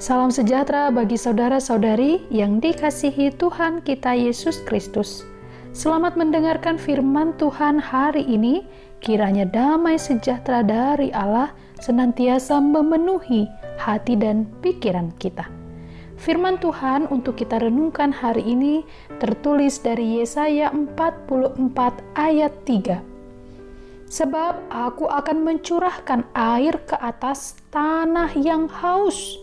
Salam sejahtera bagi saudara-saudari yang dikasihi Tuhan kita Yesus Kristus. Selamat mendengarkan firman Tuhan hari ini. Kiranya damai sejahtera dari Allah senantiasa memenuhi hati dan pikiran kita. Firman Tuhan untuk kita renungkan hari ini tertulis dari Yesaya 44 ayat 3. Sebab aku akan mencurahkan air ke atas tanah yang haus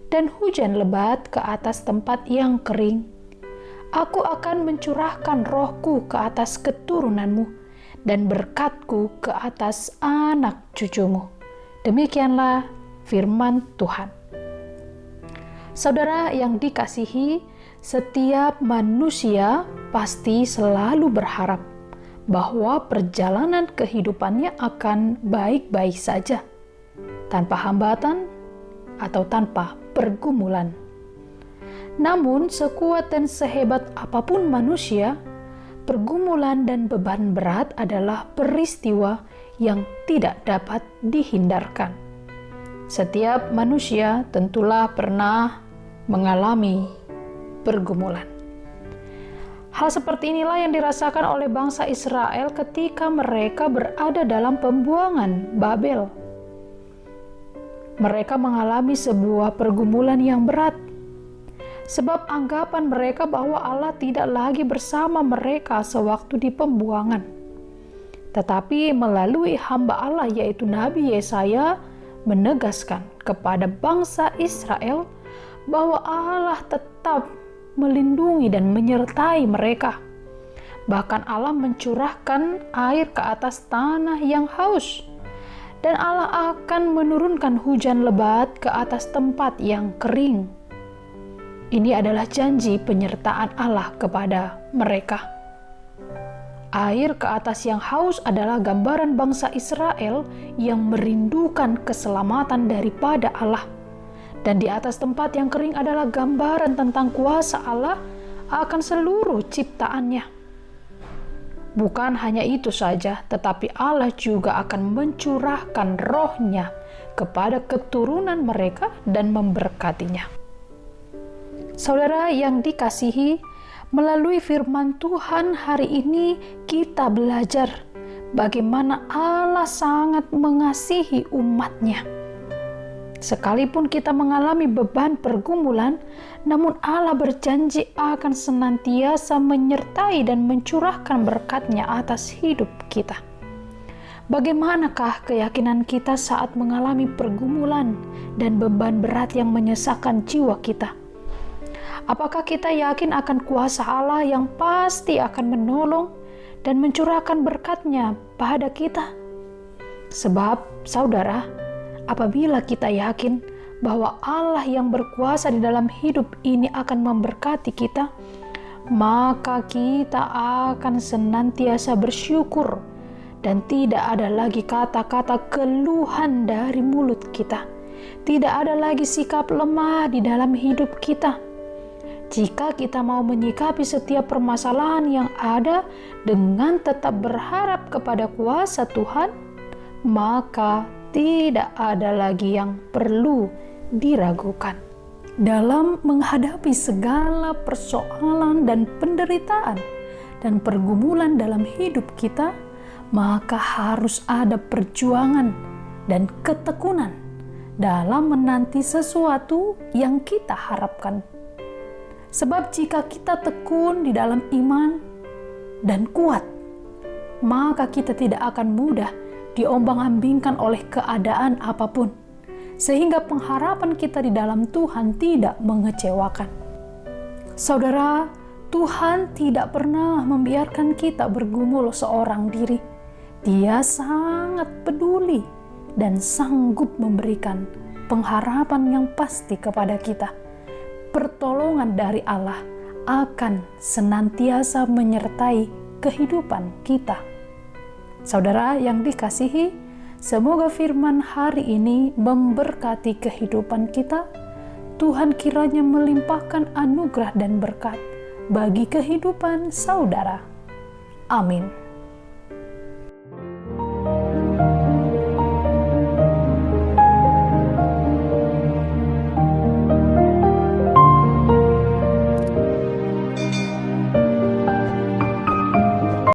dan hujan lebat ke atas tempat yang kering. Aku akan mencurahkan rohku ke atas keturunanmu dan berkatku ke atas anak cucumu. Demikianlah firman Tuhan. Saudara yang dikasihi, setiap manusia pasti selalu berharap bahwa perjalanan kehidupannya akan baik-baik saja, tanpa hambatan atau tanpa pergumulan. Namun, sekuat dan sehebat apapun manusia, pergumulan dan beban berat adalah peristiwa yang tidak dapat dihindarkan. Setiap manusia tentulah pernah mengalami pergumulan. Hal seperti inilah yang dirasakan oleh bangsa Israel ketika mereka berada dalam pembuangan Babel. Mereka mengalami sebuah pergumulan yang berat, sebab anggapan mereka bahwa Allah tidak lagi bersama mereka sewaktu di pembuangan. Tetapi melalui hamba Allah yaitu Nabi Yesaya menegaskan kepada bangsa Israel bahwa Allah tetap melindungi dan menyertai mereka. Bahkan Allah mencurahkan air ke atas tanah yang haus, dan Allah akan menurunkan hujan lebat ke atas tempat yang kering. Ini adalah janji penyertaan Allah kepada mereka. Air ke atas yang haus adalah gambaran bangsa Israel yang merindukan keselamatan daripada Allah. Dan di atas tempat yang kering adalah gambaran tentang kuasa Allah akan seluruh ciptaannya. Bukan hanya itu saja, tetapi Allah juga akan mencurahkan roh-Nya kepada keturunan mereka dan memberkatinya. Saudara yang dikasihi, melalui firman Tuhan hari ini kita belajar bagaimana Allah sangat mengasihi umat-Nya. Sekalipun kita mengalami beban pergumulan, namun Allah berjanji akan senantiasa menyertai dan mencurahkan berkat-Nya atas hidup kita. Bagaimanakah keyakinan kita saat mengalami pergumulan dan beban berat yang menyesakkan jiwa kita? Apakah kita yakin akan kuasa Allah yang pasti akan menolong dan mencurahkan berkat-Nya pada kita? Sebab, saudara, apabila kita yakin bahwa Allah yang berkuasa di dalam hidup ini akan memberkati kita, maka kita akan senantiasa bersyukur dan tidak ada lagi kata-kata keluhan dari mulut kita. Tidak ada lagi sikap lemah di dalam hidup kita. Jika kita mau menyikapi setiap permasalahan yang ada dengan tetap berharap kepada kuasa Tuhan, maka tidak ada lagi yang perlu diragukan. Dalam menghadapi segala persoalan dan penderitaan dan pergumulan dalam hidup kita, maka harus ada perjuangan dan ketekunan dalam menanti sesuatu yang kita harapkan. Sebab jika kita tekun di dalam iman dan kuat, maka kita tidak akan mudah diombang-ambingkan oleh keadaan apapun, sehingga pengharapan kita di dalam Tuhan tidak mengecewakan. Saudara, Tuhan tidak pernah membiarkan kita bergumul seorang diri. Dia sangat peduli dan sanggup memberikan pengharapan yang pasti kepada kita. Pertolongan dari Allah akan senantiasa menyertai kehidupan kita. Saudara yang dikasihi, semoga firman hari ini memberkati kehidupan kita. Tuhan kiranya melimpahkan anugerah dan berkat bagi kehidupan saudara. Amin.